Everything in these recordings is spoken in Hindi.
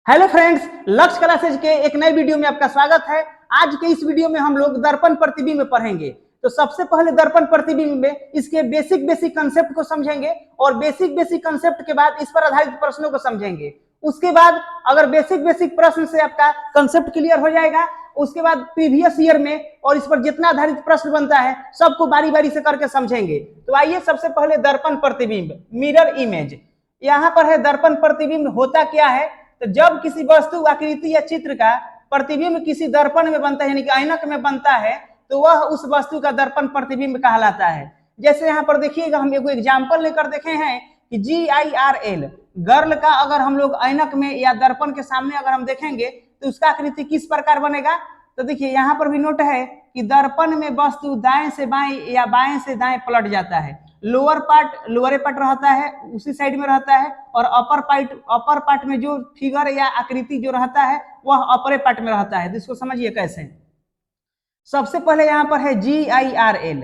हेलो फ्रेंड्स, लक्ष्य क्लासेज के एक नए वीडियो में आपका स्वागत है। आज के इस वीडियो में हम लोग दर्पण प्रतिबिंब पढ़ेंगे। तो सबसे पहले दर्पण प्रतिबिंब में इसके बेसिक कंसेप्ट को समझेंगे और बेसिक कंसेप्ट के बाद इस पर आधारित प्रश्नों को समझेंगे। उसके बाद अगर बेसिक प्रश्न से आपका कंसेप्ट क्लियर हो जाएगा, उसके बाद प्रीवियस ईयर में और इस पर जितना आधारित प्रश्न बनता है सबको बारी बारी से करके समझेंगे। तो आइए सबसे पहले दर्पण प्रतिबिंब, मिरर इमेज। यहाँ पर है दर्पण प्रतिबिंब होता क्या है। तो जब किसी वस्तु, आकृति या चित्र का प्रतिबिंब किसी दर्पण में बनता है, यानी कि ऐनक में बनता है, तो वह उस वस्तु का दर्पण प्रतिबिंब कहलाता है। जैसे यहाँ पर देखिएगा, हम एक एग्जाम्पल लेकर देखे हैं कि GIRL, गर्ल का अगर हम लोग ऐनक में या दर्पण के सामने अगर हम देखेंगे तो उसका आकृति किस प्रकार बनेगा। तो देखिए यहाँ पर भी नोट है कि दर्पण में वस्तु दाएं से बाएं या बाएं से दाएं पलट जाता है। लोअर पार्ट लोअर पार्ट रहता है, उसी साइड में रहता है, और अपर पार्ट में जो फिगर या आकृति जो रहता है वह अपर पार्ट में रहता है। तो इसको समझिए कैसे। सबसे पहले यहाँ पर है GIRL,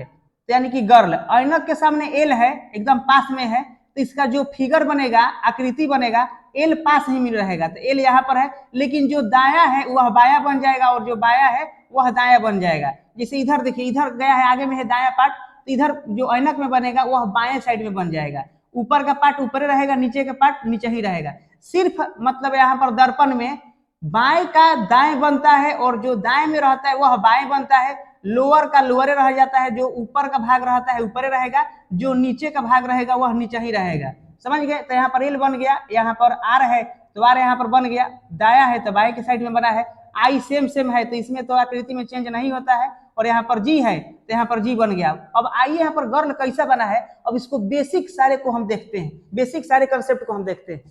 यानी कि गर्ल। ऐनक के सामने एल है, एकदम पास में है, तो इसका जो फिगर बनेगा, आकृति बनेगा, एल पास ही मिल रहेगा। तो एल यहाँ पर है, लेकिन जो दाया है वह बाया बन जाएगा और जो बाया है वह दाया बन जाएगा। जैसे इधर देखिए, इधर गया है, आगे में है दाया पार्ट, तो इधर जो ऐनक में बनेगा वह बाएं साइड में बन जाएगा। ऊपर का पार्ट ऊपर रहेगा, नीचे का पार्ट नीचे ही रहेगा। सिर्फ मतलब यहाँ पर दर्पण में बाएं का दाएं बनता है और जो दाएं में रहता है वह बाएं बनता है। लोअर का लोअर रह जाता है, जो ऊपर का भाग रहता है ऊपर रहेगा, जो नीचे का भाग रहेगा वह नीचे ही रहेगा। समझ गए। तो यहाँ पर एल बन गया, यहाँ पर आर है तो आर यहाँ पर बन गया, दाया है तो बाएं की साइड में बना है। आई सेम है तो इसमें तो आकृति में चेंज नहीं होता है, और यहाँ पर जी है तो यहाँ पर जी बन गया। अब आइए यहाँ पर गर्ल कैसा बना है, अब इसको बेसिक सारे को हम देखते हैं, बेसिक सारे कंसेप्ट को हम देखते हैं।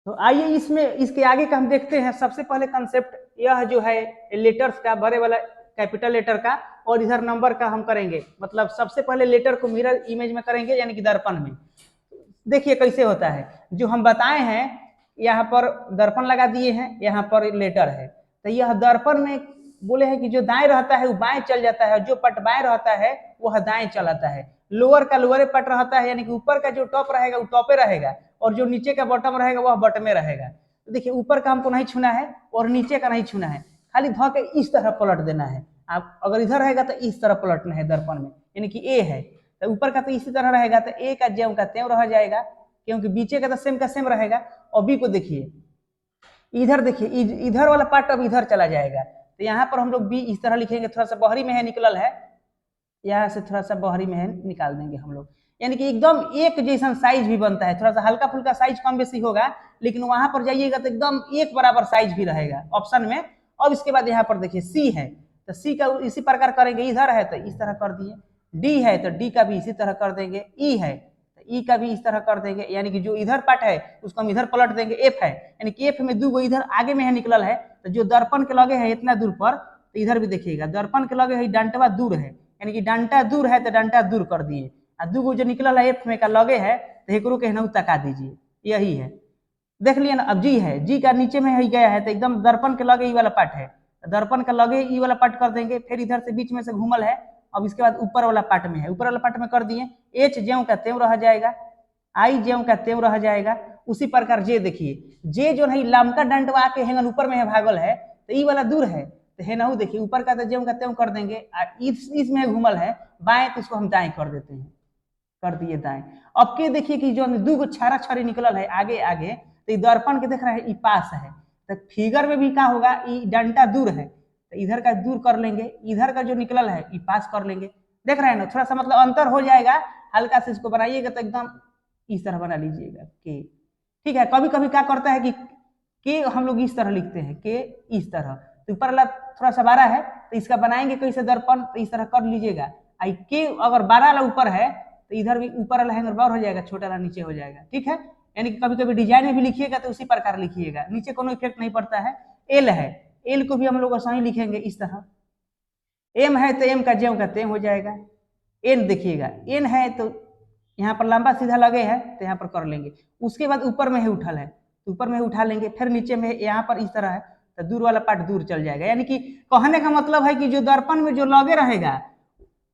तो आइए इसमें इसके आगे का हम देखते हैं। सबसे पहले कंसेप्ट यह जो है लेटर्स का, बड़े वाला कैपिटल लेटर का, और इधर नंबर का हम करेंगे। मतलब सबसे पहले लेटर को मिरर इमेज में करेंगे, यानी कि दर्पण में। देखिए कैसे होता है, जो हम बताए हैं, यहाँ पर दर्पण लगा दिए हैं, यहाँ पर लेटर है। तो यह दर्पण में बोले हैं कि जो दाएं रहता है वो बाएं चल जाता है, जो पट बाएं रहता है वह दाएं चलाता है। लोअर का लोअर पट रहता है, यानी कि ऊपर का जो टॉप रहेगा वो टॉपे रहेगा, और जो नीचे का बॉटम रहेगा वह बॉटम में रहेगा। तो देखिए ऊपर का हमको नहीं छूना है और नीचे का नहीं छूना है, खाली धो के इस तरह पलट देना है। आप अगर इधर रहेगा तो इस तरह पलटना है दर्पण में, यानी कि ए है तो ऊपर का तो इसी तरह रहेगा, तो ए का ज्यों का त्यों रह जाएगा, क्योंकि बीचे का सेम रहेगा। और बी को देखिए, इधर देखिए, इधर वाला पार्ट अब इधर चला जाएगा। तो यहाँ पर हम लोग बी इस तरह लिखेंगे, थोड़ा सा बहरी में है निकलल है, यहाँ से थोड़ा सा बहरी में है निकाल देंगे हम लोग, यानी कि एकदम एक जैसा साइज भी बनता है। थोड़ा सा हल्का फुल्का साइज कम बेसी होगा, लेकिन वहां पर जाइएगा तो एकदम एक बराबर साइज भी रहेगा ऑप्शन में। अब इसके बाद यहाँ पर देखिए सी है, तो सी का इसी प्रकार करेंगे। इधर है तो इस तरह कर दिए, डी है तो डी का भी इसी तरह कर देंगे, ई है तो ई का भी इस तरह कर देंगे, यानी कि जो इधर पार्ट है उसको हम इधर पलट देंगे। एफ है, यानी कि एफ में दो गो इधर आगे में है निकलल है, तो जो दर्पण के लगे है इतना दूर पर, तो इधर भी देखिएगा दर्पण के लगे है डंटवा दूर है, यानी कि डंटा दूर है तो डंटा दूर कर दिए। आ दूगो जो निकलल है एफ में का लगे है तो एकरो के नौ तका दीजिए, यही है। देख लिए ना। अब जी है, जी का नीचे में ही गया है तो एकदम दर्पण के लगे ई वाला पार्ट है, दर्पण का लगे ई वाला पार्ट कर देंगे। फिर इधर से बीच में से घूमल है, अब इसके बाद ऊपर वाला पार्ट में है, ऊपर वाला पार्ट में कर दिए। एच ज्यों का त्यों रह जाएगा, आई ज्यों का त्यों रह जाएगा। उसी प्रकार जे देखिए, जे जो है लमका डंटवा के हेंगन ऊपर में है भागल है, तो ई वाला दूर है तो है ना, देखिए ऊपर का तो ज्यों का त्यों कर देंगे। इसमें घूमल है बाएं तो इसको हम दाएं कर देते हैं, कर दिए दाएं। अब के देखिए कि जो दो गो छारा छड़ी निकलल है आगे आगे, तो दर्पण के देख रहे हैं ई पास है, तो फिगर में भी क्या होगा, ई डंटा दूर है तो इधर का दूर कर लेंगे, इधर का जो निकलल है ई पास कर लेंगे। देख रहे हैं ना, थोड़ा सा मतलब अंतर हो जाएगा, हल्का से इसको बनाइएगा तो एकदम इस तरह बना लीजिएगा के। ठीक है। कभी कभी क्या करता है कि के हम लोग इस तरह लिखते हैं, के इस तरह, तो ऊपर वाला थोड़ा सा बड़ा है तो इसका बनाएंगे कैसे दर्पण, तो इस तरह कर लीजिएगा। आई के अगर बड़ा वाला ऊपर है तो इधर भी ऊपर वाला हैंगर बार हो जाएगा, छोटा वाला नीचे हो जाएगा। ठीक है। यानी कि कभी कभी डिजाइन में भी लिखिएगा तो उसी प्रकार लिखिएगा, नीचे कोनो इफेक्ट नहीं पड़ता है। एल है, एल को भी हम लोग आसानी लिखेंगे इस तरह। एम है तो एम का ज्यों का त्यों हो जाएगा। एन देखिएगा, एन है तो यहाँ पर लंबा सीधा लगे है तो यहाँ पर कर लेंगे। उसके बाद ऊपर में है उठल है तो ऊपर में उठा लेंगे, फिर नीचे में यहाँ पर इस तरह है तो दूर वाला पार्ट दूर चल जाएगा। यानी कि कहने का मतलब है कि जो दर्पण में जो लगे रहेगा,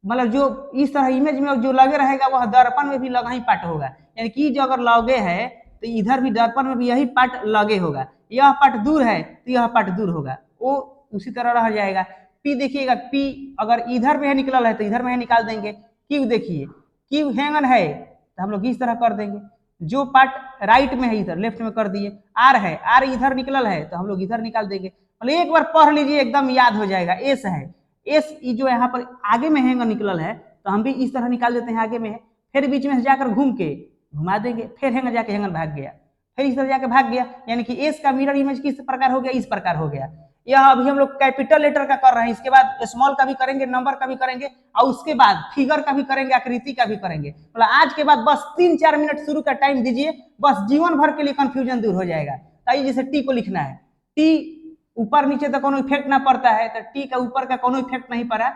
मतलब जो इस तरह इमेज में जो लगे रहेगा वह दर्पण में भी लगा ही पार्ट होगा। यानी कि जो अगर लगे है तो इधर भी दर्पण में भी यही पार्ट लगे होगा, यह पार्ट दूर है तो यह पार्ट दूर होगा, वो उसी तरह रह जाएगा। पी देखिएगा, पी अगर इधर में है निकलल है तो इधर में है निकाल देंगे। क्यू देखिए, क्यू हैंगन है तो हम लोग इस तरह कर देंगे, जो पार्ट राइट में है इधर लेफ्ट में कर दिए। आर है, आर इधर निकलल है तो हम लोग इधर निकाल देंगे। मतलब एक बार पढ़ लीजिए एकदम याद हो जाएगा। एस है, एस जो यहाँ पर आगे में हैंगन निकलल है तो हम भी इस तरह निकाल देते हैं, आगे में है, फिर बीच में से जाकर घूम के घुमा देंगे, फिर हैंगन जाके हैंगन भाग गया, फिर इस तरह जाके भाग गया, यानी कि एस का मिरर इमेज किस प्रकार हो गया, इस प्रकार हो गया। यह अभी हम लोग कैपिटल लेटर का कर रहे हैं, इसके बाद स्मॉल का भी करेंगे, नंबर का भी करेंगे, और उसके बाद फिगर का भी करेंगे, आकृति का भी करेंगे। मतलब आज के बाद बस 3-4 मिनट शुरू का टाइम दीजिए, बस जीवन भर के लिए कंफ्यूजन दूर हो जाएगा। आइए जैसे टी को लिखना है, टी ऊपर नीचे तो कोनो इफेक्ट ना पड़ता है, तो टी का ऊपर का कोनो इफेक्ट नहीं पड़ा,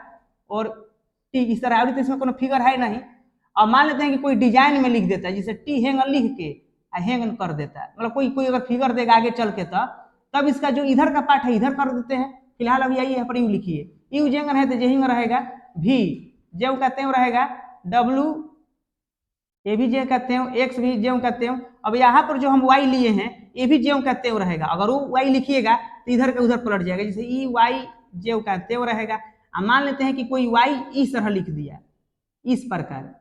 और टी इस तरह अभी तो इसमें कोनो फिगर है नहीं। और मान लेते हैं कि कोई डिजाइन में लिख देता है, जैसे टी हैंगन लिख के हैंगन कर देता है, मतलब कोई अगर फिगर देगा आगे चल के तब इसका जो इधर का पार्ट है इधर कर देते हैं। फिलहाल अभी आइए यहाँ पर यू लिखिए, यू जेंगन है तो जेहिंग रहेगा, भी जेव कहते हैं रहेगा, डब्लू ये भी जेव कहते हैं, एक्स भी जेव कहते हैं। अब यहाँ पर जो हम वाई लिए हैं ये भी जेव कहते हैं रहेगा, अगर वो वाई लिखिएगा तो इधर का उधर पलट जाएगा, जैसे ई वाई जेव कहते हैं रहेगा। मान लेते हैं कि कोई वाई इस तरह लिख दिया, इस प्रकार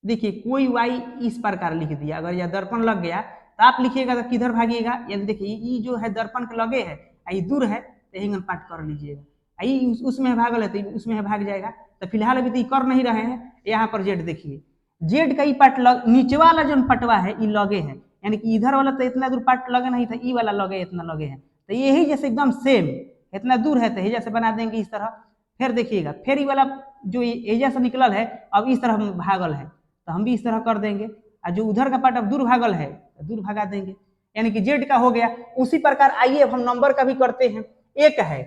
देखिए, कोई वाई इस प्रकार लिख दिया, अगर यह दर्पण लग गया तो आप लिखिएगा तो किधर भागिएगा, यानी देखिए ये जो है दर्पण के लगे है, ये दूर है तो हिंगन पाठ कर लीजिएगा, ये उसमें भागल है तो उसमें भाग जाएगा। तो फिलहाल अभी तो कर नहीं रहे हैं। यहाँ पर जेड देखिए, जेड का ई पार्ट नीचे वाला जो पटवा है ये लगे है, यानी कि इधर वाला तो इतना दूर पार्ट लगे नहीं था, ई वाला लगे इतना लगे है, तो यही जैसे एकदम सेम इतना दूर है तो ये जैसे बना देंगे इस तरह। फिर देखिएगा, फिर ये वाला जो एजा से निकलल है अब इस तरह भागल है तो हम भी इस तरह कर देंगे, और जो उधर का पार्ट अब दूर भागल है तो दूर भगा देंगे, यानी कि जेड का हो गया। उसी प्रकार आइए अब हम नंबर का भी करते हैं। एक है,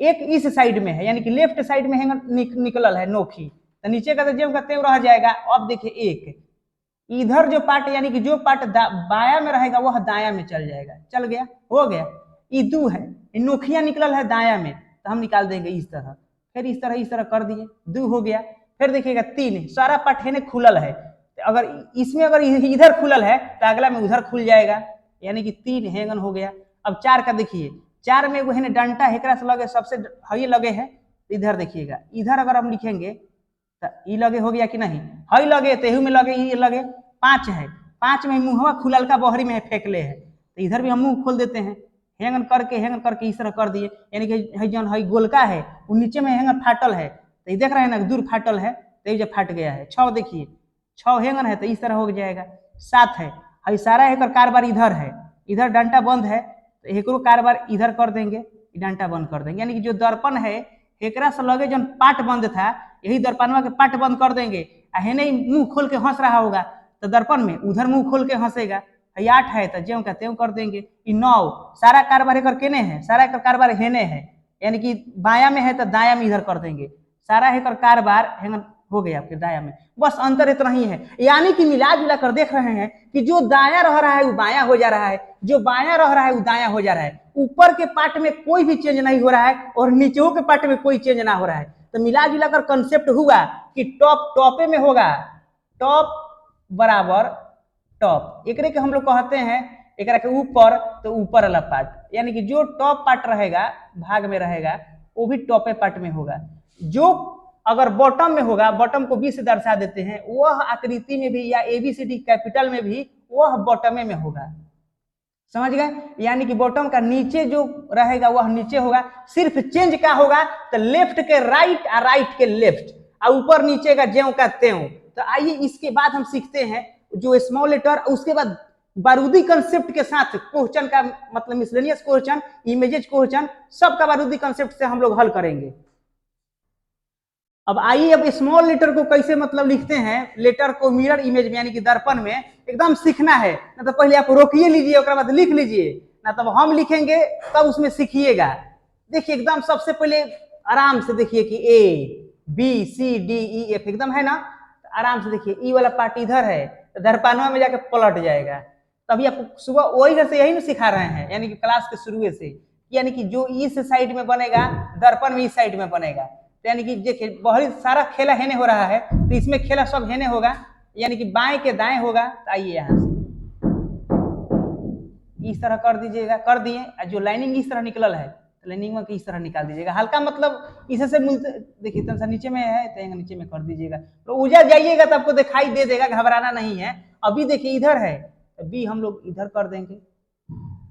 एक इस साइड में है, यानी कि लेफ्ट साइड में है निकलल है नोखी, तो नीचे का तो जेब का तेव रह जाएगा। अब देखिए एक इधर जो पार्ट, यानी कि जो पार्ट बाया में रहेगा वह दाया में चल जाएगा, चल गया, हो गया। ई दू है, नोखिया निकलल है दाया में तो हम निकाल देंगे इस तरह, फिर इस तरह कर दिए, दू हो गया। फिर देखिएगा तीन, सारा पार्ट है खुलल है, अगर इसमें अगर इधर खुलल है तो अगला में उधर खुल जाएगा, यानी कि तीन हैंगन हो गया। अब चार का देखिए, चार में वो है डंटा हेकरा से लगे, सबसे हई लगे है, इधर देखिएगा, इधर अगर हम लिखेंगे तो ई लगे हो गया कि नहीं, हई लगे तो में लगे, ई लगे। पांच है, पांच में मुंहवा खुलल का बहरी में फेंकले है, तो इधर भी हम मुंह खोल देते हैं, हैंगन करके इस तरह कर दिए, यानी कि जौन हई गोलका है वो नीचे में हैंगन फाटल है, तो ये देख रहे हैं ना दूर फाटल है तो ये जब फाट गया है। छह देखिए, छह हैंगन है तो इस तरह हो जाएगा। सात है, हई सारा एक कारबार इधर है, इधर डंटा बंद है तो एक कारबार इधर कर देंगे, डंटा बंद कर देंगे, यानी कि जो दर्पण है एकरा से लगे जो पाट बंद था यही दर्पणवा के पाट बंद कर देंगे। है नहीं मुंह खोल के हंस रहा होगा तो दर्पण में उधर मुंह खोल के हंसेगा। आठ है तो ज्यों का त्यों कर देंगे। नौ, सारा कारबार एक केने है, सारा एक कारबार हेने है, यानी कि बाया में है तो दाया में इधर कर देंगे, सारा एक कारबार हो गया आपके दाया में। बस अंतर इतना ही है, यानी कि मिला जुला कर देख रहे हैं कि जो दाया रह रहा है वो बाया हो जा रहा है, जो बाया रह रहा है वो दाया हो जा रहा है। ऊपर के पार्ट में कोई भी चेंज नहीं हो रहा है और नीचे के पार्ट में कोई चेंज ना हो रहा है। तो मिला जुला कर कंसेप्ट हुआ कि टॉप टॉपे में होगा, टॉप बराबर टॉप, एक के हम लोग कहते हैं एक के ऊपर तो ऊपर वाला पार्ट, यानी कि जो टॉप पार्ट रहेगा भाग में रहेगा वो भी टॉपे पार्ट में होगा। जो अगर बॉटम में होगा, बॉटम को बी से दर्शा देते हैं, वह आकृति में भी या एबीसीडी कैपिटल में भी वह बॉटम में होगा, समझ गए। यानी कि बॉटम का नीचे जो रहेगा वह नीचे होगा, सिर्फ चेंज क्या होगा तो लेफ्ट के राइट और राइट के लेफ्ट और ऊपर नीचे का ज्यों का त्यों। तो आइए इसके बाद हम सीखते हैं जो स्मॉल लेटर, उसके बाद बारूदी कंसेप्ट के साथ क्वेश्चन का मतलब मिसलेनियस क्वेश्चन, इमेजेस क्वेश्चन, सबका बारूदी कंसेप्ट से हम लोग हल करेंगे। अब आइए अब स्मॉल लेटर को कैसे मतलब लिखते हैं, लेटर को मिरर इमेज में यानी कि दर्पण में एकदम सीखना है, ना तो पहले आप रोकिए लीजिए उसके बाद लिख लीजिए, ना तब हम लिखेंगे तब उसमें सीखिएगा। देखिए एकदम सबसे पहले आराम से देखिए कि A B C D E F एकदम है ना, तो आराम से देखिए ई वाला पार्ट इधर है तो दर्पणवा में जाके पलट जाएगा। तभी आपको सुबह वही घर से यही ना सिखा रहे हैं, यानी कि क्लास के शुरू से, यानी कि जो इस साइड में बनेगा दर्पण में इस साइड में बनेगा, यानी कि देखिए बहुत सारा खेला हेने हो रहा है तो इसमें खेला सब हेने होगा, यानी कि बाएं के दाएं होगा। तो आइए यहाँ से इस तरह कर दीजिएगा, कर दिए। जो लाइनिंग इस तरह निकलल है तो लाइनिंग में इस तरह निकाल दीजिएगा, हल्का मतलब इसे से मिलते, देखिए तन सा नीचे में है तो नीचे में कर दीजिएगा, तो उजा जाइएगा तो आपको दिखाई दे देगा, घबराना नहीं है। अभी देखिए इधर है तो बी हम लोग इधर कर देंगे,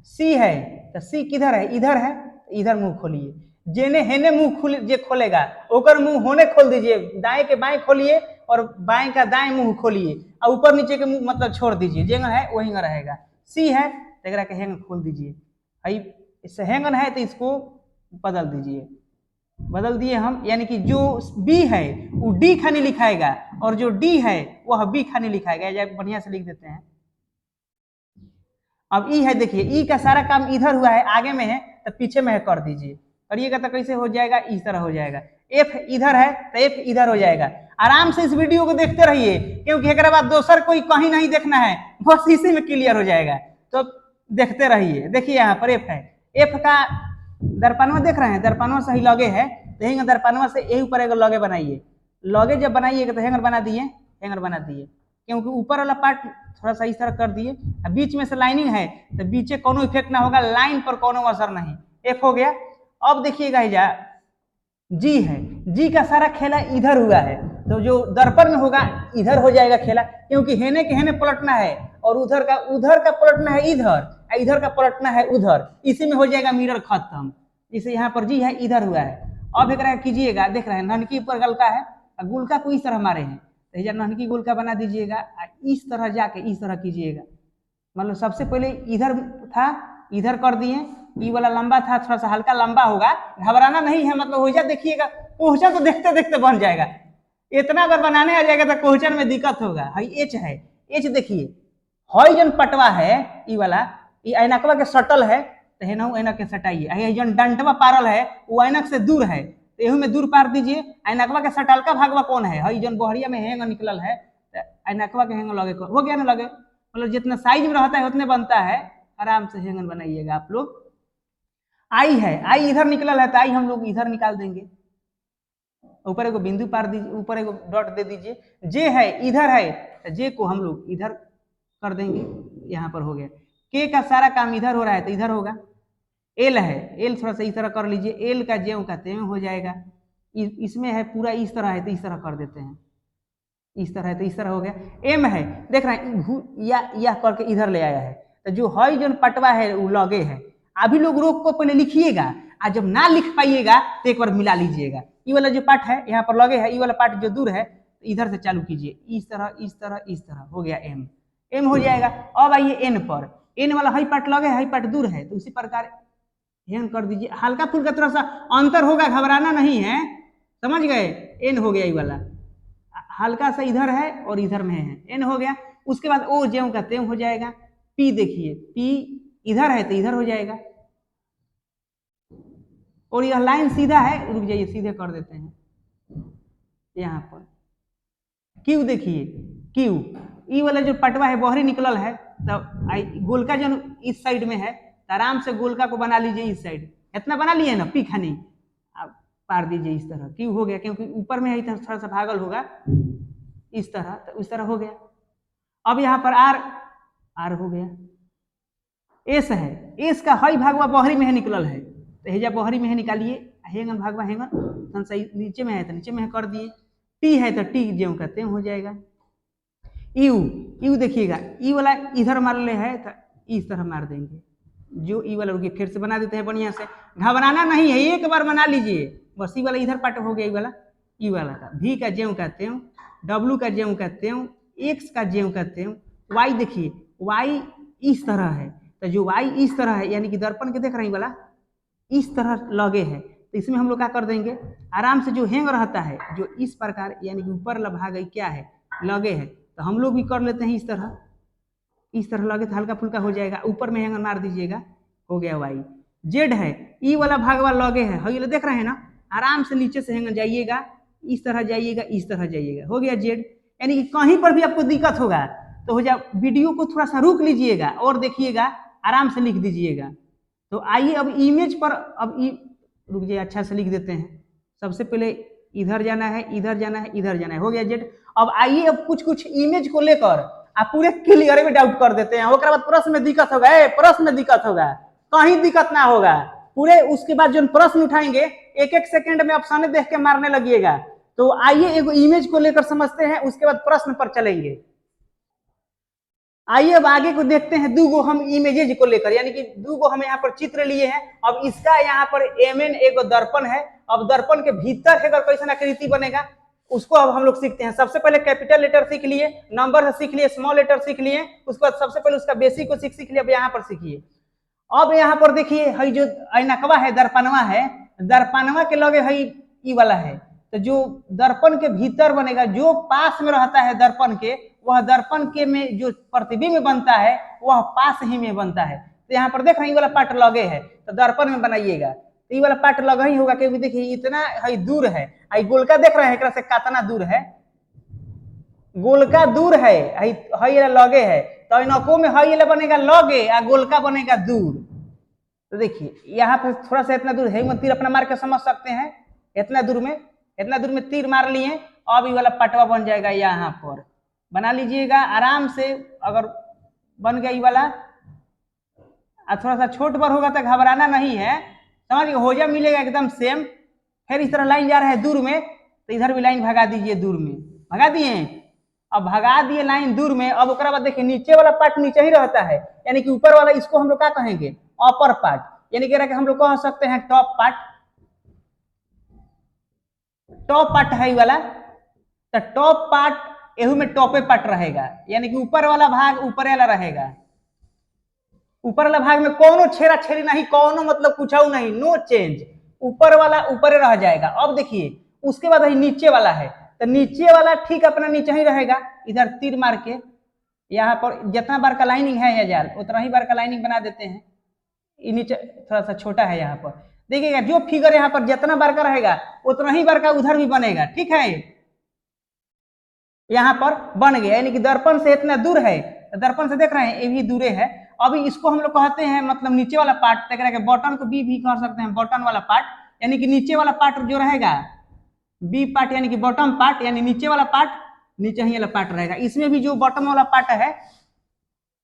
सी है तो सी किधर है, इधर है, इधर मुंह खोलिए, जेने हेने मुंह जे खोलेगा ओकर मुंह होने खोल दीजिए, दाएं के बाएं खोलिए और बाएं का दाएं मुंह खोलिए और ऊपर नीचे के मुंह मतलब छोड़ दीजिए, जेंगा है वही रहेगा। सी है तो एकरा के हैंग खोल दीजिए, इससे हैंगन है तो इसको बदल दीजिए, बदल दिए हम, यानी कि जो बी है वो डी खानी लिखाएगा और जो डी है वह बी खानी लिखाएगा, बढ़िया से लिख देते हैं। अब ई है, देखिए ई का सारा काम इधर हुआ है, आगे में है तो पीछे में है कर दीजिए, करिएगा तो कैसे हो जाएगा, इस तरह हो जाएगा। एफ इधर है तो एफ इधर हो जाएगा। आराम से इस वीडियो को देखते रहिए क्योंकि एक बाद दोसर कोई कहीं नहीं देखना है, बस इसी में क्लियर हो जाएगा, तो देखते रहिए। देखिए यहाँ पर एफ है, एफ का दर्पणवा देख रहे हैं, दर्पणवा से ही लगे है तो यही दर्पणवा से यही ऊपर एक लगे बनाइए, लगे जब बनाइएगा तो हैंगर बना दिए, हैंगर बना दिए, क्योंकि ऊपर वाला पार्ट थोड़ा सा इस तरह कर दिए, बीच में से लाइनिंग है तो बीच में कोनो इफेक्ट ना होगा, लाइन पर कोनो असर नहीं। एफ हो गया। अब देखिएगा जा जी है, जी का सारा खेला इधर हुआ है तो जो दर्पण में होगा इधर हो जाएगा खेला, क्योंकि हेने के हेने पलटना है और उधर का पलटना है इधर, इधर का पलटना है उधर, इसी में हो जाएगा मिरर खत्म। इसे यहाँ पर जी है इधर हुआ है। अब एक कीजिएगा, देख रहे हैं ननकी ऊपर गलका है, गुलका को इस तरह मारे हैं तो ननकी गुलका बना दीजिएगा, इस तरह जाके इस तरह कीजिएगा, मतलब सबसे पहले इधर था इधर कर दिए, ई वाला लंबा था थोड़ा सा हल्का लंबा होगा, घबराना नहीं है, मतलब कोहचा देखिएगा, कोहचा तो देखते देखते बन जाएगा, इतना अगर बनाने आ जाएगा तो कोहचन में दिक्कत होगा। हई एच है, एच देखिए हई जन पटवा है ई वाला, ई ऐनकवा के सटल है तो हेनहु ऐनक के सटाइए, जन डंटवा पारल है वो ऐनक से दूर है तो एहू में दूर पार दीजिए। ऐनकवा के सटलका भागवा कौन है, हई जन बहरिया में हैंग निकलल है ऐनकवा के हैंग लगे हो गया ना, लगे मतलब जितना साइज में रहता है उतने बनता है, आराम से हैंगन बनाइएगा आप लोग। आई है, आई इधर निकलल है तो आई हम लोग इधर निकाल देंगे, ऊपर एगो बिंदु पार दीजिए, ऊपर एगो डॉट दे दीजिए। जे है इधर है तो जे को हम लोग इधर कर देंगे, यहाँ पर हो गया। के का सारा काम इधर हो रहा है तो इधर होगा। एल है, एल थोड़ा सा इस तरह कर लीजिए, एल का ज्यों का त्यों हो जाएगा। इसमें है पूरा इस तरह है तो इस तरह कर देते हैं, इस तरह है तो इस तरह हो गया। एम है, देख रहे हैं या करके इधर ले आया है तो जो हई जो पटवा है वो लगे है। अभी लोग रोक को पहले लिखिएगा और जब ना लिख पाइएगा तो एक बार मिला लीजिएगा। ये वाला जो पार्ट है यहाँ पर लगे है, ये वाला पार्ट जो दूर है तो इधर से चालू कीजिए, इस तरह इस तरह इस तरह हो गया एम, एम हो जाएगा। अब आइए एन पर, एन वाला हई पार्ट लगे, हई पार्ट दूर है तो उसी प्रकार एन कर दीजिए, हल्का फुल्का थोड़ा सा अंतर होगा, घबराना नहीं है, समझ गए। एन हो गया, ये वाला हल्का सा इधर है और इधर में है, एन हो गया। उसके बाद ओ ज्यों का त्यों हो जाएगा। पी देखिए, पी इधर है तो इधर हो जाएगा और यह लाइन सीधा है, रुक जाइए सीधे कर देते हैं यहाँ पर। क्यू देखिए, क्यू ई वाला जो पटवा है बहरी निकलल है तो गोलका जो इस साइड में है तो आराम से गोलका को बना लीजिए इस साइड, इतना बना लिए ना, पी खानी अब पार दीजिए इस तरह, क्यू हो गया, क्योंकि ऊपर में है थोड़ा सा भागल होगा इस तरह, तो उस तरह हो गया। अब यहाँ पर आर, आर हो गया। एस है, एस का हई भागवा बहरी में है निकलल है तो हेजा बहरी में है निकालिए, हेंगन भागवा हेंगन सही नीचे में है तो नीचे में है कर दिए। टी है तो टी ज्यों का त्यों हो जाएगा। यू, यू देखिएगा ई वाला इधर मार ले है तो इस तरह मार देंगे, जो ई वाला रुकिए फिर से बना देते हैं बढ़िया से, घबराना नहीं है, एक बार बना लीजिए बस। ई वाला इधर पार्ट हो गया, ई वाला का भी का ज्यों का त्यों, डब्लू का ज्यों का त्यों, एक्स का ज्यों का त्यों। वाई देखिए, वाई इस तरह है तो जो वाई इस तरह है यानी कि दर्पण के देख रहे हैं वाला इस तरह लगे है तो इसमें हम लोग क्या कर देंगे, आराम से जो हैंग रहता है जो इस प्रकार यानी कि ऊपर भाग क्या है लगे है तो हम लोग भी कर लेते हैं इस तरह लगे तो हल्का फुल्का हो जाएगा, ऊपर में हैंगर मार दीजिएगा, हो गया वाई। जेड है, ई वाला भाग वाला लगे है, हई देख रहे हैं ना, आराम से नीचे से हैंगर जाइएगा, इस तरह जाइएगा, इस तरह जाइएगा, हो गया जेड। यानी कि कहीं पर भी आपको दिक्कत होगा तो हो जाए, वीडियो को थोड़ा सा रुक लीजिएगा और देखिएगा, आराम से लिख दीजिएगा। तो आइए अब इमेज पर, अब रुक जाइए अच्छा से लिख देते हैं। सबसे पहले इधर जाना है, इधर जाना है, इधर जाना है, हो गया जेड। अब आइए अब कुछ कुछ इमेज को लेकर आप पूरे क्लियर में डाउट कर देते हैं, ओकर बाद प्रश्न में दिक्कत होगा, प्रश्न में दिक्कत होगा, कहीं दिक्कत ना होगा पूरे। उसके बाद जो प्रश्न उठाएंगे एक एक सेकंड में ऑप्शन देख के मारने लगिएगा। तो आइए एक इमेज को लेकर समझते हैं, उसके बाद प्रश्न पर चलेंगे। आइए अब आगे को देखते हैं, दूगो हम इमेजेज को लेकर, यानी कि दूगो हम यहाँ पर चित्र लिए हैं। अब इसका यहाँ पर एमएन एक दर्पण है। अब दर्पण के भीतर अगर कैसा आकृति बनेगा उसको अब हम लोग सीखते हैं। सबसे पहले कैपिटल लेटर सीख लिए, नंबर सीख लिए, स्मॉल लेटर सीख लिए, उसके बाद सबसे पहले उसका बेसिक को सीख लिए। अब यहाँ पर सीखिए। अब यहाँ पर देखिए हई जो ऐनकवा है, दर्पणवा है, दर्पणवा के लगे हई ई वाला है। तो जो दर्पण के भीतर बनेगा, जो पास में रहता है दर्पण के, वह दर्पण के में जो प्रतिबिंब बनता है वह पास ही में बनता है। तो यहाँ पर देख रहे हैं वाला पार्ट लगे है, तो दर्पण में बनाइएगा तो ये वाला पार्ट लगा ही होगा, क्योंकि देखिए इतना हई दूर है। आई गोलका देख रहे हैं एक से कितना दूर है, गोलका दूर है, हई लगे है। तो ऐनको में हई बनेगा लगे आ गोलका बनेगा दूर। तो देखिए यहाँ पे थोड़ा सा इतना दूर है, तीर अपना मार के समझ सकते हैं। इतना दूर में तीर मार लिए। अब ये वाला पटवा बन जाएगा, यहाँ पर बना लीजिएगा आराम से। अगर बन गया ये वाला, थोड़ा सा छोट पर होगा तो घबराना नहीं है, समझ हो जा मिलेगा एकदम सेम। फिर इस तरह लाइन जा रहा है दूर में, तो इधर भी लाइन भगा दीजिए, दूर में भगा दिए। अब भगा दिए लाइन दूर में। अब उसके बाद देखिए नीचे वाला पार्ट नीचे ही रहता है, यानी कि ऊपर वाला इसको हम लोग क्या कहेंगे, अपर पार्ट, यानी कि हम लोग कह सकते हैं टॉप पार्ट। टॉप पार्ट है वाला, तो टॉप पार्ट एहू में टॉपे पार्ट रहेगा, यानी कि ऊपर वाला भाग ऊपर वाला रहेगा। ऊपर वाला भाग में कोनो छेड़ा छेड़ी नहीं, कोनो मतलब कुछ नहीं, नो चेंज, ऊपर वाला ऊपर रह जाएगा। अब देखिए उसके बाद नीचे वाला है, तो नीचे वाला ठीक अपना नीचे ही रहेगा। इधर तीर मार के यहाँ पर जितना बार का लाइनिंग है हजार उतना ही बार का लाइनिंग बना देते हैं। ये नीचे थोड़ा सा छोटा है, यहाँ पर देखिएगा जो फिगर यहाँ पर जितना बार का रहेगा उतना ही बार का उधर भी बनेगा, ठीक है। यहाँ पर बन गया, यानी कि दर्पण से इतना दूर है, दर्पण से देख रहे हैं ये भी दूरे है। अभी इसको हम लोग कहते हैं मतलब नीचे वाला पार्ट, देख रहे हैं बॉटम को बी भी कह सकते हैं, बॉटम वाला पार्ट, यानी कि नीचे वाला पार्ट जो रहेगा बी पार्ट, यानी कि बॉटम पार्ट, यानी नीचे वाला पार्ट नीचे ही वाला पार्ट रहेगा। इसमें भी जो बॉटम वाला पार्ट है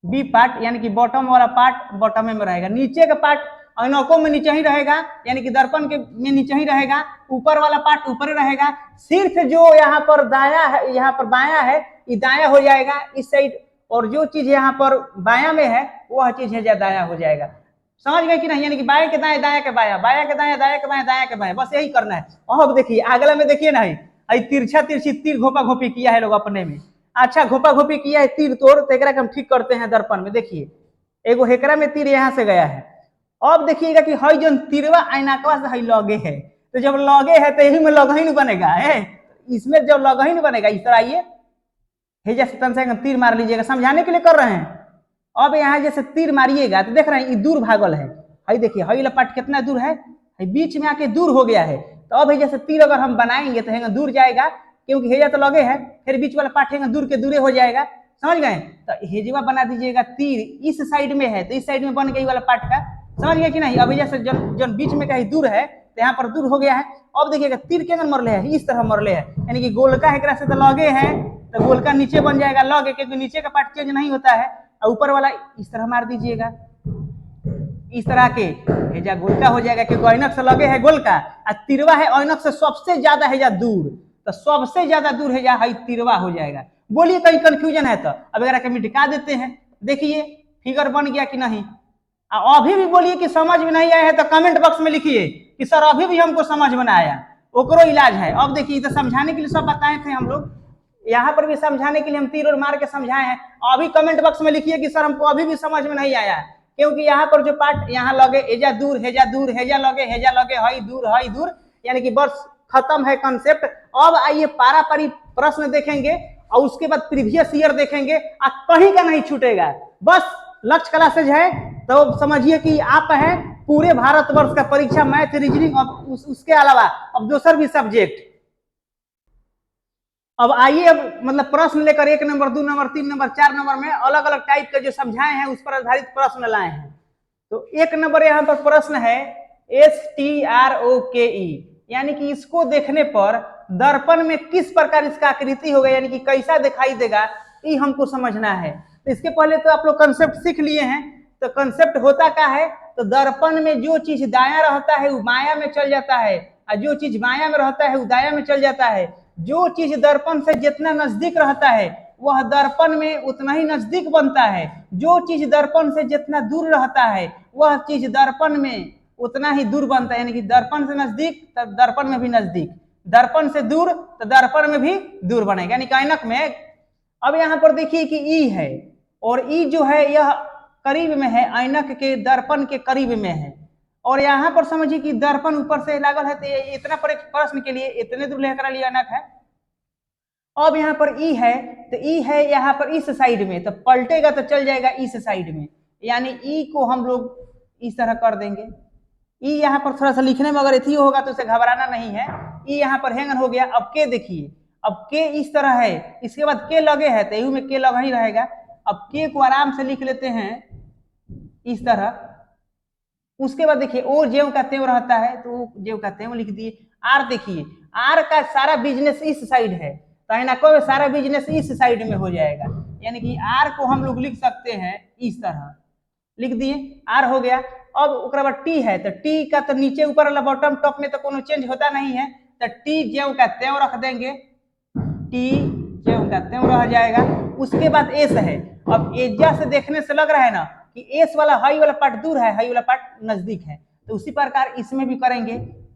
बी पार्ट, यानी कि बॉटम वाला पार्ट बॉटम में रहेगा। नीचे का पार्ट ऐनकों में नीचे ही रहेगा, यानी कि दर्पण के में नीचे ही रहेगा। ऊपर वाला पार्ट ऊपर रहेगा। सिर्फ जो यहाँ पर दाया है, यहाँ पर बाया है, ये दाया हो जाएगा इस साइड, और जो चीज यहाँ पर बाया में है वह चीज है दाया हो जाएगा। समझ गए कि नहीं, यानी कि बाया के दाएं, दाया के बाया, बाया के दाएं, दाया के बाएं, दाया के बाएं, बस यही करना है। अब देखिए अगला में देखिए ना, तिरछा तिरछी तीर घोपा घोपी किया है लोग अपने में। अच्छा घोपा घोपी किया है तीर तोड़, तो एकरा हम ठीक करते हैं दर्पण में। देखिए एगो हेकरा में तीर यहाँ से गया है। अब देखिएगा कि हई जो तीरवा ऐनकवा से हई लगे है, तो जब लगे है तो यही में लगहीन बनेगा है, इसमें जब लगहीन बनेगा इस तरह आइए जैसे तन से तीर मार लीजिएगा, समझाने के लिए कर रहे हैं। अब यहाँ जैसे तीर मारिएगा तो देख रहे हैं ये दूर भागल है, हई देखिए हई लपाट कितना दूर है, बीच में आके दूर हो गया है। तो अब जैसे तीर अगर हम बनाएंगे तो हेगा दूर जाएगा, क्योंकि हेजा तो लगे है, फिर बीच वाला पार्ट हेगा दूर के दूरे हो जाएगा। समझ गए, तो हेजवा बना दीजिएगा, तीर इस साइड में है तो इस साइड में बन गई वाला पार्ट का, समझ गए कि नहीं। अभी जैसे जन बीच में कहीं दूर है तो यहाँ पर दूर हो गया है। अब देखिएगा तीर के अंदर मरले है, इस तरह मरले है, यानी कि गोलका एक से तो लगे है, तो गोलका नीचे बन जाएगा लगे, क्योंकि नीचे का पार्ट चेंज नहीं होता है। और ऊपर वाला इस तरह मार दीजिएगा, इस तरह के हेजा गोलका हो जाएगा, क्योंकि ऐनक से लगे है गोलका, और तिरवा है ऐनक से सबसे ज्यादा हेजा दूर, तो सबसे ज्यादा दूर हेजा है तिरवा हो जाएगा। बोलिए कहीं कंफ्यूजन है तो अब अगर मिटा देते हैं। देखिए फिगर बन गया कि नहीं। अभी भी बोलिए कि समझ में नहीं आया है तो कमेंट बॉक्स में लिखिए कि सर अभी भी हमको समझ में आया, ओकरो इलाज है। अब देखिए तो समझाने के लिए सब बताए थे हम लोग, यहाँ पर भी समझाने के लिए हम तीर और मार के समझाए हैं। अभी कमेंट बॉक्स में लिखिए कि सर हमको अभी भी समझ में नहीं आया, क्योंकि यहाँ पर जो पार्ट यहाँ लगे हेजा दूर, हेजा दूर, हेजा लगे हई दूर, यानी कि बस खत्म है कंसेप्ट। अब आइए पारा पारी प्रश्न देखेंगे और उसके बाद प्रीवियस ईयर देखेंगे, कहीं का नहीं छूटेगा। बस लक्ष्य क्लासेज है तो समझिए कि आप हैं पूरे भारतवर्ष का परीक्षा मैथ रीजनिंग और उसके अलावा अब दूसर भी सब्जेक्ट। अब आइए अब मतलब प्रश्न लेकर 1 नंबर 2 नंबर 3 नंबर 4 नंबर में अलग अलग टाइप के जो समझाए हैं उस पर आधारित प्रश्न लाए हैं। तो 1 नंबर यहाँ पर प्रश्न है STROKE, यानी कि इसको देखने पर दर्पण में किस प्रकार इसका आकृति होगा, यानी कि कैसा दिखाई देगा, ये हमको समझना है। तो इसके पहले तो आप लोग कंसेप्ट सीख लिए हैं। तो कंसेप्ट होता क्या है, तो दर्पण में जो चीज दायां रहता है वो माया में चल जाता है, और जो चीज माया में रहता है वो दाया में चल जाता है। जो चीज दर्पण से जितना नजदीक रहता है वह दर्पण में उतना ही नजदीक बनता है। जो चीज दर्पण से जितना दूर रहता है वह चीज दर्पण में उतना ही दूर बनता है। यानी कि दर्पण से नजदीक तब दर्पण में भी नजदीक, दर्पण से दूर तो दर्पण में भी दूर बनेगा, यानी कि ऐनक में। अब यहाँ पर देखिए कि ई है, और ई जो है यह करीब में है, ऐनक के दर्पण के करीब में है। और यहाँ पर समझिए कि दर्पण ऊपर से लागल है, तो इतना पर एक प्रश्न के लिए इतने दूर लेकर लिए ऐनक है। अब यहाँ पर ई है, तो ई है यहाँ पर इस साइड में, तो पलटेगा तो चल जाएगा इस साइड में, यानी ई को हम लोग इस तरह कर देंगे। ई यहाँ पर थोड़ा सा लिखने में अगर इथी होगा तो उसे घबराना नहीं है। ई यहाँ पर हैंगर हो गया। अब के देखिए, अब के इस तरह है, इसके बाद के लगे है, तो यू में के लगा ही रहेगा। अब के को आराम से लिख लेते हैं इस तरह। उसके बाद देखिए ओ जेव का तेव रहता है, तो जेव का तेव लिख दिए। आर देखिए, आर का सारा बिजनेस इस साइड है, तो ऐनकों में सारा बिजनेस इस साइड में हो जाएगा, यानी कि आर को हम लोग लिख सकते हैं इस तरह, लिख दिए। आर हो गया। अब उसके बाद टी है, तो टी का तो नीचे ऊपर वाला बॉटम टॉप में तो कोनो चेंज होता नहीं है, तो टी जेव का तेव रख देंगे, टी जेव का तेव रह जाएगा। उसके बाद एस है। अब एजा से देखने से लग रहा है ना कि एस वाला हाई वाला पार्ट दूर है, हाई वाला पार्ट नजदीक है, तो उसी प्रकार इसमें भी करेंगे।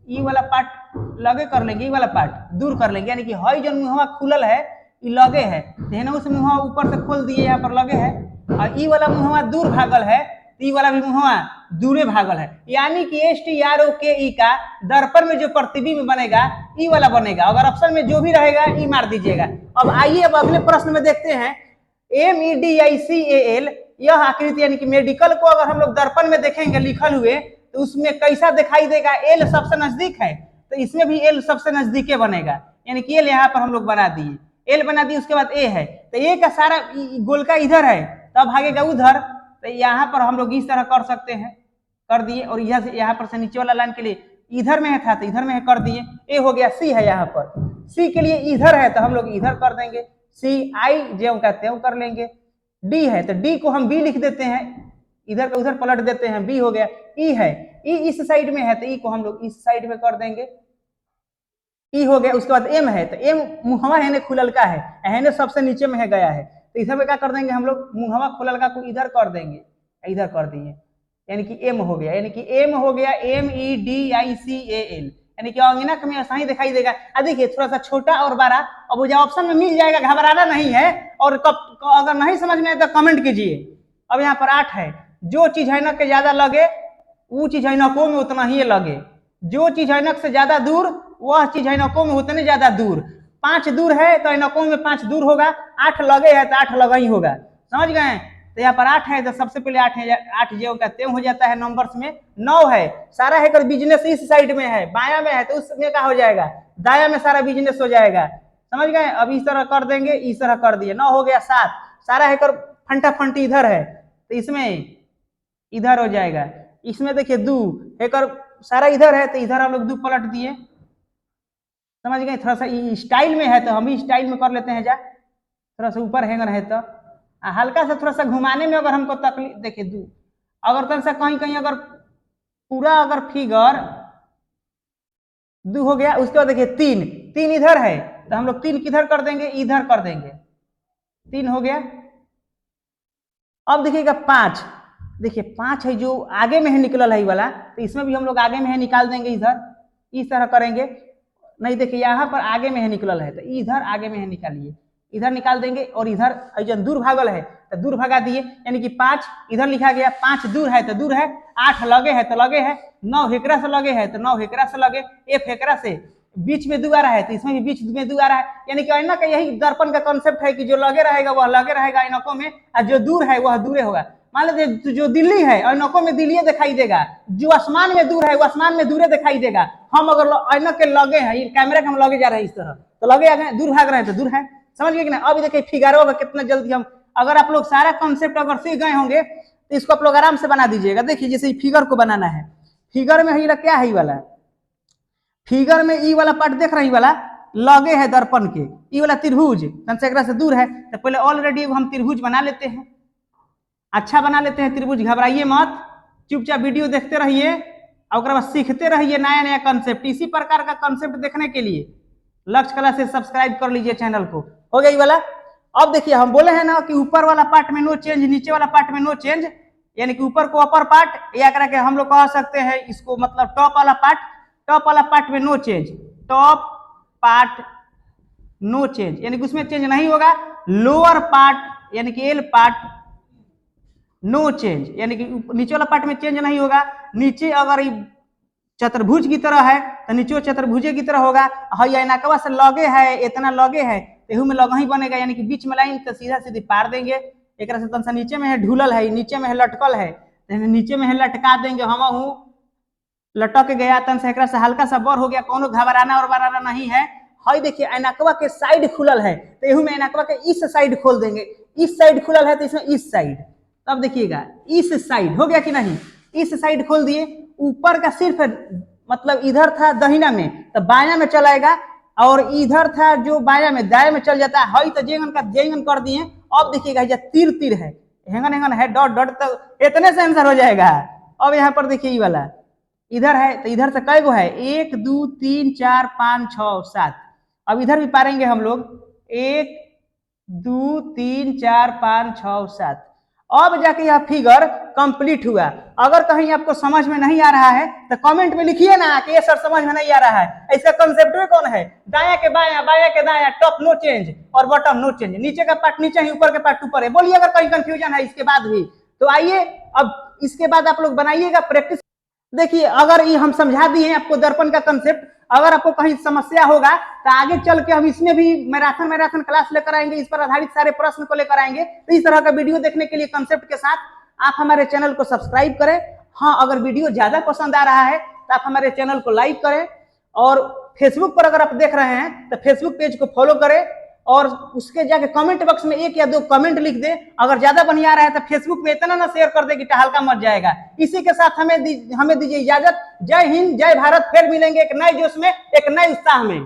ई वाला पार्ट लगे कर लेंगे, ई वाला पार्ट दूर कर लेंगे, यानी कि हाई जो मुंहवा खुलल है ई लगे है, तेहना उस मुंहवा ऊपर से खोल दिए, यहाँ पर लगे है। और ई वाला मुंहवा दूर भागल है, ई वाला भी मुंहवा दूरे भागल है, यानी कि एस टी आर ओ के ई का दर्पण में जो प्रतिबिंब बनेगा ई वाला बनेगा। अगर ऑप्शन में जो भी रहेगा ई मार दीजिएगा। अब आइए अब अगले प्रश्न में देखते हैं। MEDICAL यह आकृति, यानी कि मेडिकल को अगर हम लोग दर्पण में देखेंगे लिखल हुए, तो उसमें कैसा दिखाई देगा, एल सबसे नजदीक है, तो इसमें भी एल सबसे नजदीके बनेगा, यानी कि एल यहाँ पर हम लोग बना दिए, एल बना दिए। उसके बाद ए है, तो ए का सारा गोल का इधर है, तब भागेगा उधर, तो यहाँ पर हम लोग इस तरह कर सकते हैं, कर दिए। और यहाँ से यहाँ पर से नीचे वाला लाइन के लिए इधर में है था, तो इधर में है, कर दिए। ए हो गया। सी है, यहाँ पर सी के लिए इधर है, तो हम लोग इधर कर देंगे, सी आई जेव का त्यों कर लेंगे। डी है, तो डी को हम बी लिख देते हैं, इधर का उधर पलट देते हैं, बी हो गया। ई है, ई इस साइड में है, तो ई को हम लोग इस साइड में कर देंगे, ई हो गया। उसके बाद एम है, तो एम मुहवा है खुलल का है, सबसे नीचे में है गया है, तो इधर में क्या कर देंगे हम लोग, मुहवा खुलल का को इधर कर देंगे, इधर कर दिए, यानी कि एम हो गया, यानी कि एम हो गया, MEDICAL, यानी कि अंगिनक में ऐसा ही दिखाई देगा। देखिए थोड़ा सा छोटा और बड़ा, अब वो ऑप्शन में मिल जाएगा, घबराना नहीं है। और अगर नहीं समझ में आए तो कमेंट कीजिए। अब यहाँ पर 8 है, जो चीज ऐनक के ज्यादा लगे वो चीज ऐनकों में उतना ही लगे, जो चीज ऐनक से ज्यादा दूर वह चीज ऐनकों में उतने ज्यादा दूर। 5 दूर है तो ऐनकों में 5 दूर होगा, 8 लगे है तो 8 लगा ही होगा, समझ गए। तो यहाँ पर 8 है, तो सबसे पहले 8 है, 8 जेव का त्यों हो जाता है नंबर्स में। 9 है, सारा है कर बिजनेस इस साइड में है, बाया में है, तो उसमें क्या हो जाएगा, दाया में सारा बिजनेस हो जाएगा, समझ गए। अब इस तरह कर देंगे, इस तरह कर दिए। 9 हो गया। 7 सारा है कर फंटा फंटी इधर है, तो इसमें इधर हो जाएगा। इसमें देखिए 2 है कर सारा इधर है, तो इधर हम लोग 2 पलट दिए, समझ गए। थोड़ा सा स्टाइल में है तो हम भी स्टाइल में कर लेते हैं, जा थोड़ा सा ऊपर हैंगर है तो हल्का सा थोड़ा सा घुमाने में अगर हमको तकलीफ, देखिए 2 अगर थोड़ा सा कहीं कहीं अगर पूरा अगर फिगर 2 हो गया। उसके बाद देखिए 3 इधर है, तो हम लोग 3 किधर कर देंगे, इधर कर देंगे, 3 हो गया। अब देखिएगा 5, देखिए 5 है जो आगे में है निकलल है वाला, तो इसमें भी हम लोग आगे में है निकाल देंगे, इधर इस तरह करेंगे। नहीं देखिए यहाँ पर आगे में है निकलल है, तो इधर आगे में है निकालिए, इधर निकाल देंगे। और इधर जब दूर भागल है तो दूर भगा दिए, यानी कि 5 इधर लिखा गया, 5 दूर है तो दूर है, 8 लगे है तो लगे है, 9 हेकरा से लगे है तो 9 हेकरा से लगे, 1 हेकरा से बीच में 2 आ रहा है, तो इसमें भी बीच में 2 आ रहा है। यानी कि ऐनक का यही दर्पण का कॉन्सेप्ट है कि जो लगे रहेगा वह लगे रहेगा ऐनकों में, और जो दूर है वह दूरे होगा। मान लीजिए जो दिल्ली है ऐनकों में दिल्ली दिखाई देगा, जो आसमान में दूर है वो आसमान में दूरे दिखाई देगा। हम अगर ऐनक के लगे हैं, कैमरे के हम लगे जा रहे हैं इस तरह, तो लगे आ गए, दूर भाग रहे हैं तो दूर है, समझ गए कि ना। अब देखिए फिगरों का कितना जल्दी हम, अगर आप लोग सारा कॉन्सेप्ट अगर सीख गए होंगे तो इसको आप लोग आराम से बना दीजिएगा। देखिए जैसे फिगर को बनाना है, फिगर में क्या है, वाला फिगर में ई वाला पार्ट देख रहे वाला, लगे है दर्पण के, ये वाला त्रिभुज एकरा से दूर है, तो पहले ऑलरेडी हम त्रिभुज बना लेते हैं, अच्छा बना लेते हैं त्रिभुज। घबराइए मत, चुपचाप वीडियो देखते रहिए और बाद सीखते रहिए नया नया कंसेप्ट। इसी प्रकार का कंसेप्ट देखने के लिए लक्ष्य कला से सब्सक्राइब कर लीजिए चैनल को। हो गया ये वाला। अब देखिए हम बोले हैं ना कि ऊपर वाला पार्ट में नो चेंज, नीचे वाला पार्ट में नो चेंज, यानी कि ऊपर को अपर पार्ट या करके हम लोग कह सकते हैं इसको, मतलब टॉप वाला पार्ट में no change, top part no change, यानी कि उसमें चेंज नहीं होगा। लोअर पार्ट यानी कि एल पार्ट नो चेंज, यानी कि नीचे वाला पार्ट में चेंज नहीं होगा। नीचे अगर चतुर्भुज की तरह है तो नीचे चतुर्भुज की तरह होगा। नकवा से लगे है, इतना लगे है तेहू में लगा ही बनेगा, यानी कि बीच में लाइन तो सीधा सीधी पार देंगे। एक से तन सा नीचे में है ढूलल है, नीचे में है लटकल है, नीचे में है लटका देंगे। हम लटक गया तन से एक से हल्का सा बर हो गया, कोनो घबराना और बराना नहीं है। हई देखिए ऐनकवा के साइड खुलल है, तो एहू में ऐनकवा के इस साइड खोल देंगे। इस साइड खुलल है तो इसमें इस साइड, तब देखिएगा इस साइड हो गया कि नहीं, इस साइड खोल दिए। ऊपर का सिर्फ मतलब इधर था दहिना में तो बाया में चलाएगा, और इधर था जो बाया में दाया में चल जाता है। हई तो जेंगन का जेंगन कर दिए। अब देखिएगा ये तीर तीर है, हेंगन हेंगन है, डॉट डॉट, तो इतने से आंसर हो जाएगा। अब यहाँ पर देखिए ये वाला इधर है, तो इधर से कई गो है, 1 2 3 4 5 6 7। अब इधर भी पारेंगे हम लोग, 1 2 3 4 5 6 7। अब जाके यह फिगर कंप्लीट हुआ। अगर कहीं आपको समझ में नहीं आ रहा है तो कमेंट में लिखिए ना कि ये सर समझ में नहीं आ रहा है। ऐसा कंसेप्ट में कौन है, दाया के बाया, बाया के दाया, टॉप नो चेंज और बॉटम नो चेंज, नीचे का पार्ट नीचे है, ऊपर का पार्ट ऊपर है। बोलिए अगर कहीं कंफ्यूजन है इसके बाद भी तो आइए, अब इसके बाद आप लोग बनाइएगा प्रैक्टिस। देखिए अगर ये हम समझा दिए आपको दर्पण का कंसेप्ट, अगर आपको कहीं समस्या होगा तो आगे चल के हम इसमें भी मैराथन क्लास लेकर आएंगे, इस पर आधारित सारे प्रश्न को लेकर आएंगे। तो इस तरह का वीडियो देखने के लिए कंसेप्ट के साथ आप हमारे चैनल को सब्सक्राइब करें। हाँ, अगर वीडियो ज्यादा पसंद आ रहा है तो आप हमारे चैनल को लाइक करें, और फेसबुक पर अगर आप देख रहे हैं तो फेसबुक पेज को फॉलो करें, और उसके जाके कमेंट बॉक्स में 1 या 2 कमेंट लिख दे। अगर ज्यादा बढ़िया रहा है तो फेसबुक में इतना ना शेयर कर दे कि टहलका मच जाएगा। इसी के साथ हमें दीजिए इजाजत। जय हिंद, जय भारत। फिर मिलेंगे एक नए जोश में, एक नए उत्साह में।